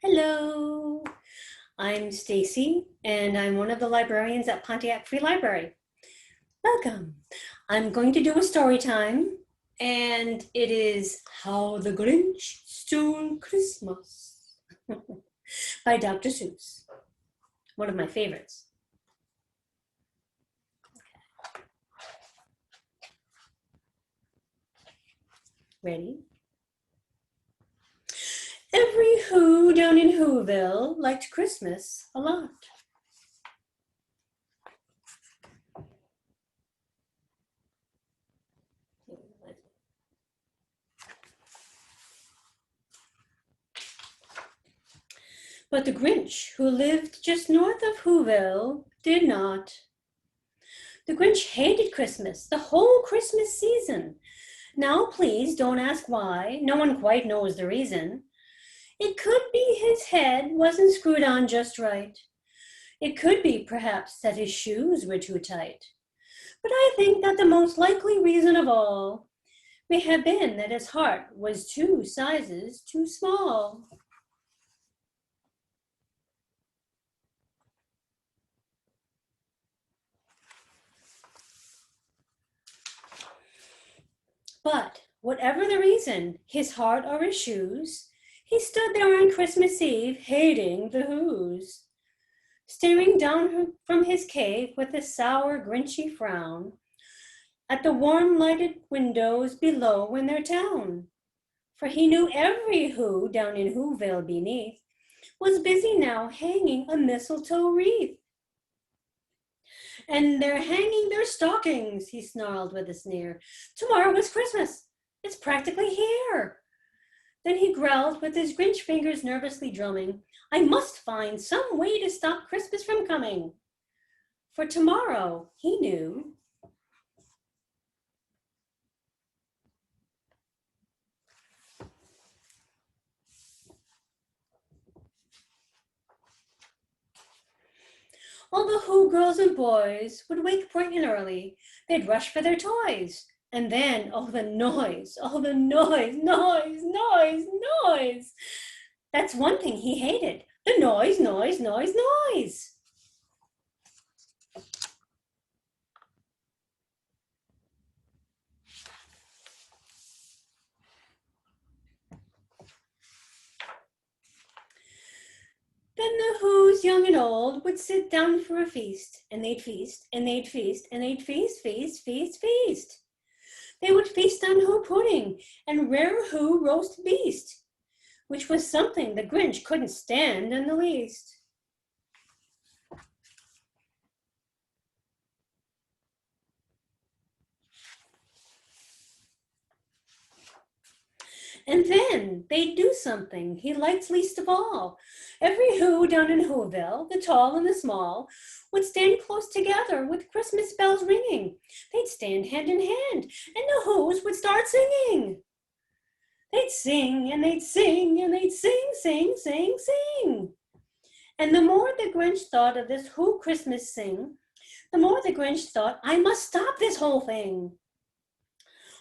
Hello, I'm Stacy, and I'm one of the librarians at Pontiac Free Library. Welcome. I'm going to do a story time, and it is How the Grinch Stole Christmas by Dr. Seuss, one of my favorites. Ready? Every Who down in Whoville liked Christmas a lot. But the Grinch, who lived just north of Whoville, did not. The Grinch hated Christmas, the whole Christmas season. Now, please don't ask why. No one quite knows the reason. It could be his head wasn't screwed on just right. It could be, perhaps, that his shoes were too tight. But I think that the most likely reason of all may have been that his heart was 2 sizes too small. But whatever the reason, his heart or his shoes, he stood there on Christmas Eve, hating the Who's. Staring down from his cave with a sour, grinchy frown at the warm lighted windows below in their town. For he knew every Who down in Whoville beneath was busy now hanging a mistletoe wreath. And they're hanging their stockings, he snarled with a sneer. Tomorrow is Christmas. It's practically here. Then he growled with his Grinch fingers nervously drumming, I must find some way to stop Christmas from coming. For tomorrow, he knew. All the Who girls and boys would wake bright and early. They'd rush for their toys. And then, oh, the noise, noise. That's one thing he hated, the noise. Then the Who's young and old would sit down for a feast, and they'd feast, and they'd feast, and they'd feast. They would feast on Who pudding and rare Who roast beast, which was something the Grinch couldn't stand in the least. And then they'd do something he liked least of all. Every Who down in Whoville, the tall and the small, would stand close together with Christmas bells ringing. They'd stand hand in hand, and the Who's would start singing. They'd sing, and they'd sing, and they'd sing. And the more the Grinch thought of this Who Christmas sing, the more the Grinch thought, I must stop this whole thing.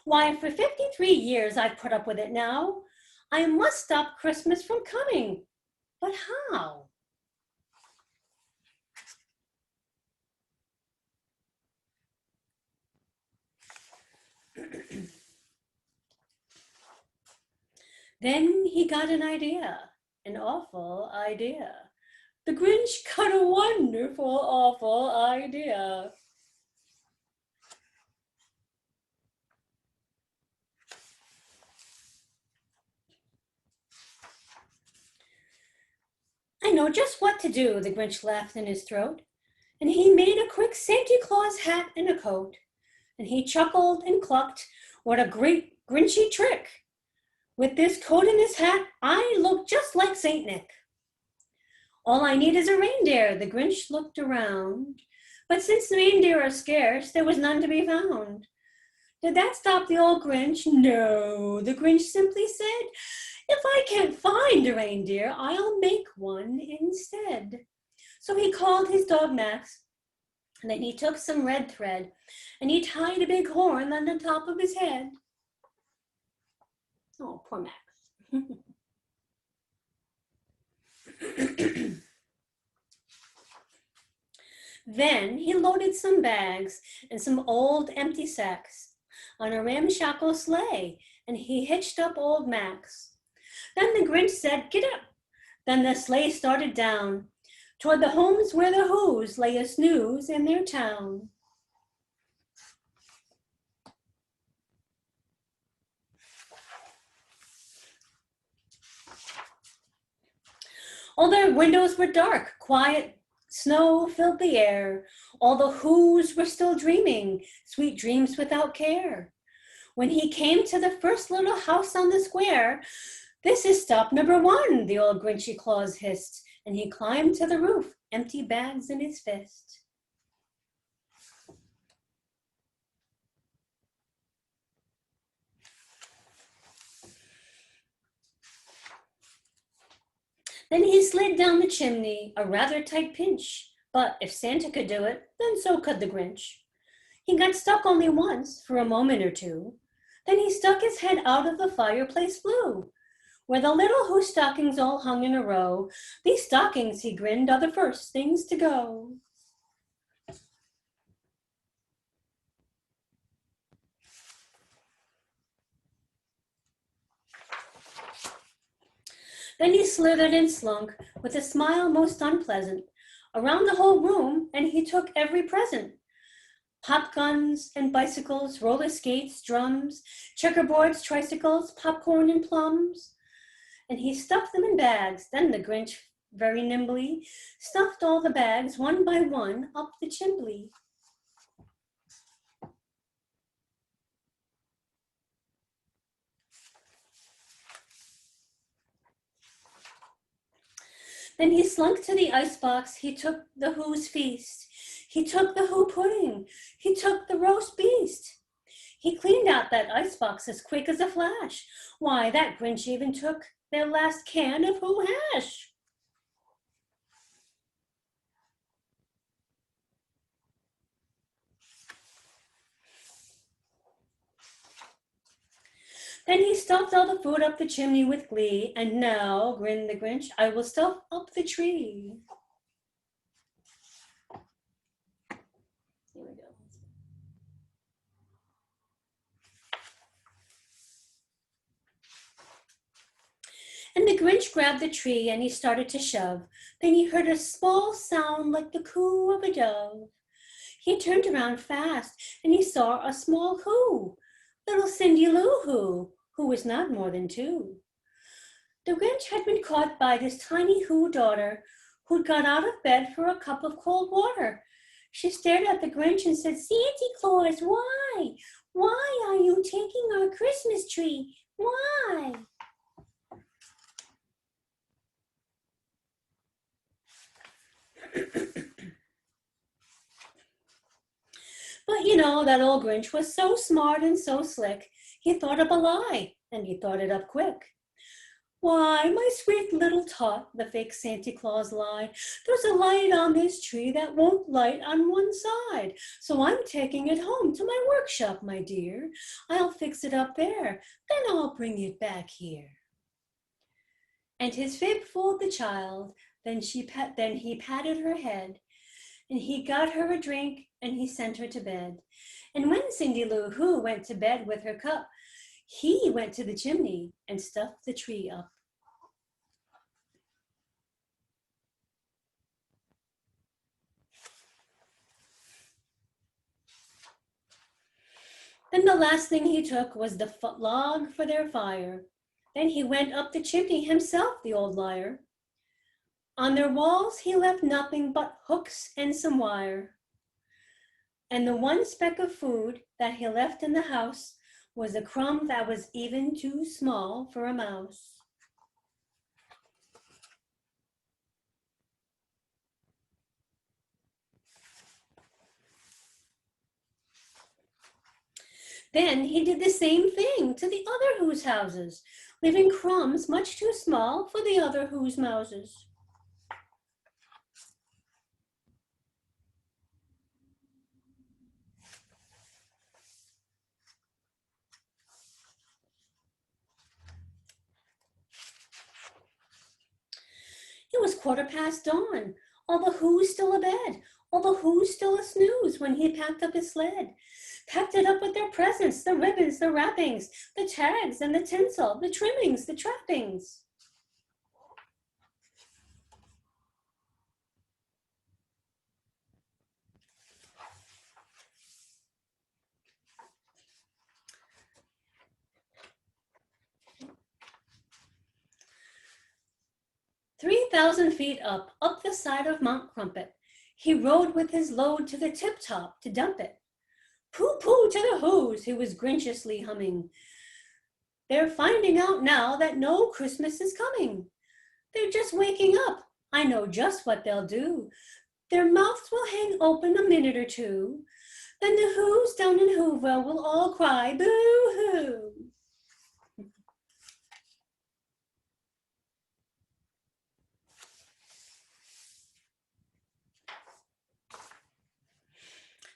Why, for 53 years I've put up with it now. I must stop Christmas from coming. But how? Then he got an idea, an awful idea. The Grinch got a wonderful, awful idea. I know just what to do, the Grinch laughed in his throat. And he made a quick Santa Claus hat and a coat. And he chuckled and clucked, what a great Grinchy trick. With this coat and this hat, I look just like Saint Nick. All I need is a reindeer, the Grinch looked around. But since reindeer are scarce, there was none to be found. Did that stop the old Grinch? No, the Grinch simply said, if I can't find a reindeer, I'll make one instead. So he called his dog Max, and then he took some red thread, and he tied a big horn on the top of his head. Oh, poor Max. Then he loaded some bags and some old empty sacks on a ramshackle sleigh, and he hitched up old Max. Then the Grinch said, "Get up." Then the sleigh started down toward the homes where the Who's lay a snooze in their town. All their windows were dark, quiet snow filled the air. All the Who's were still dreaming, sweet dreams without care. When he came to the first little house on the square, "This is stop number 1, the old Grinchy Claus hissed, and he climbed to the roof, empty bags in his fist. Then he slid down the chimney, a rather tight pinch, but if Santa could do it, then so could the Grinch. He got stuck only once, for a moment or two. Then he stuck his head out of the fireplace flue, where the little Who stockings all hung in a row. These stockings, he grinned, are the first things to go. Then he slithered and slunk, with a smile most unpleasant, around the whole room, and he took every present. Pop guns and bicycles, roller skates, drums, checkerboards, tricycles, popcorn and plums. And he stuffed them in bags. Then the Grinch, very nimbly, stuffed all the bags, one by one, up the chimbley. Then he slunk to the icebox. He took the Who's feast. He took the Who pudding. He took the roast beast. He cleaned out that icebox as quick as a flash. Why, that Grinch even took their last can of Who hash. Then he stuffed all the food up the chimney with glee. And now, grinned the Grinch, I will stuff up the tree. Here we go. And the Grinch grabbed the tree and he started to shove. Then he heard a small sound like the coo of a dove. He turned around fast and he saw a small Who, little Cindy Lou who was not more than 2. The Grinch had been caught by this tiny Who daughter who'd got out of bed for a cup of cold water. She stared at the Grinch and said, "Santa Claus, why? Why are you taking our Christmas tree? Why?" But you know, that old Grinch was so smart and so slick, he thought of a lie, and he thought it up quick. "Why, my sweet little tot," the fake Santa Claus lied, "there's a light on this tree that won't light on one side. So I'm taking it home to my workshop, my dear. I'll fix it up there, then I'll bring it back here." And his fib fooled the child. Then he patted her head, and he got her a drink, and he sent her to bed. And when Cindy Lou Who went to bed with her cup, he went to the chimney and stuffed the tree up. Then the last thing he took was the log for their fire. Then he went up the chimney himself, the old liar. On their walls he left nothing but hooks and some wire. And the one speck of food that he left in the house was a crumb that was even too small for a mouse. Then he did the same thing to the other Who's houses, leaving crumbs much too small for the other Who's mouses. It was 1/4 past dawn. All the Who's still abed. All the Who's still a snooze when he packed up his sled. Packed it up with their presents, the ribbons, the wrappings, the tags and the tinsel, the trimmings, the trappings. 3,000 feet up the side of Mount Crumpet, he rode with his load to the tip-top to dump it. Pooh-pooh to the Who's, he was grinchiously humming. They're finding out now that no Christmas is coming. They're just waking up. I know just what they'll do. Their mouths will hang open a minute or two. Then the Who's down in Whoville will all cry, boo-hoo.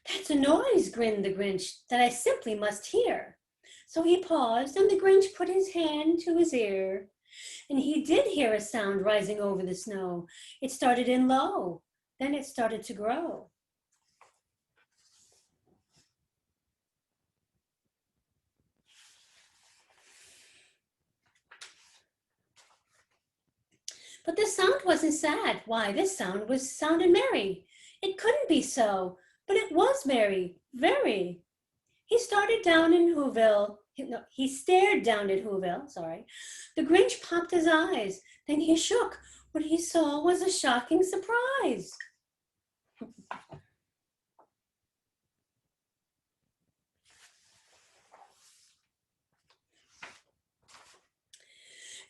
That's a noise, grinned the Grinch, that I simply must hear. So he paused, and the Grinch put his hand to his ear. And he did hear a sound rising over the snow. It started in low, then it started to grow. But this sound wasn't sad. Why, this sound sounded merry. It couldn't be so, but it was merry, very. He started down in Whoville. No, he stared down at Whoville, sorry. The Grinch popped his eyes. Then he shook. What he saw was a shocking surprise.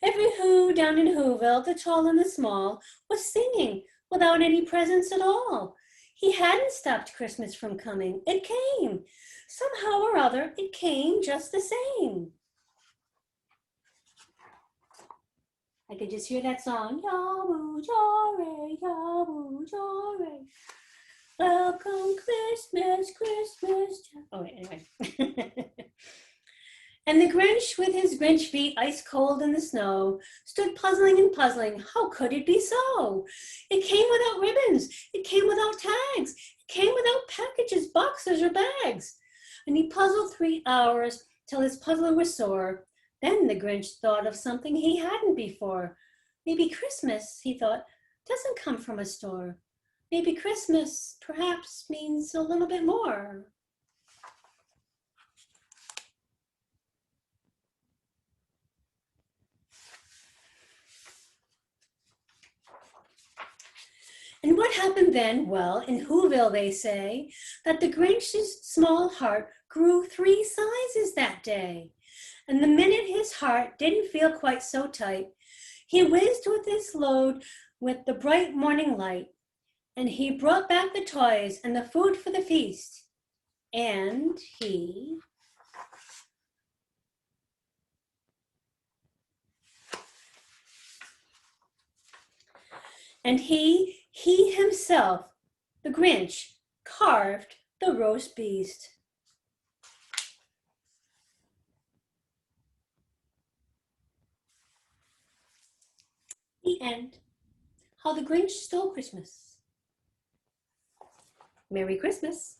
Every Who down in Whoville, the tall and the small, was singing without any presents at all. He hadn't stopped Christmas from coming. It came. Somehow or other, it came just the same. I could just hear that song. Yahoo, Jore, Yahoo, Jore. Welcome Christmas, Christmas. Oh, wait, anyway. And the Grinch, with his Grinch feet ice cold in the snow, stood puzzling and puzzling. How could it be so? It came without ribbons. It came without tags. It came without packages, boxes, or bags. And he puzzled 3 hours till his puzzler was sore. Then the Grinch thought of something he hadn't before. Maybe Christmas, he thought, doesn't come from a store. Maybe Christmas, perhaps, means a little bit more. And what happened then? Well, in Whoville they say that the Grinch's small heart grew 3 sizes that day. And the minute his heart didn't feel quite so tight, he whizzed with his load with the bright morning light. And he brought back the toys and the food for the feast. And he... he himself, the Grinch, carved the roast beast. The end. How the Grinch Stole Christmas. Merry Christmas.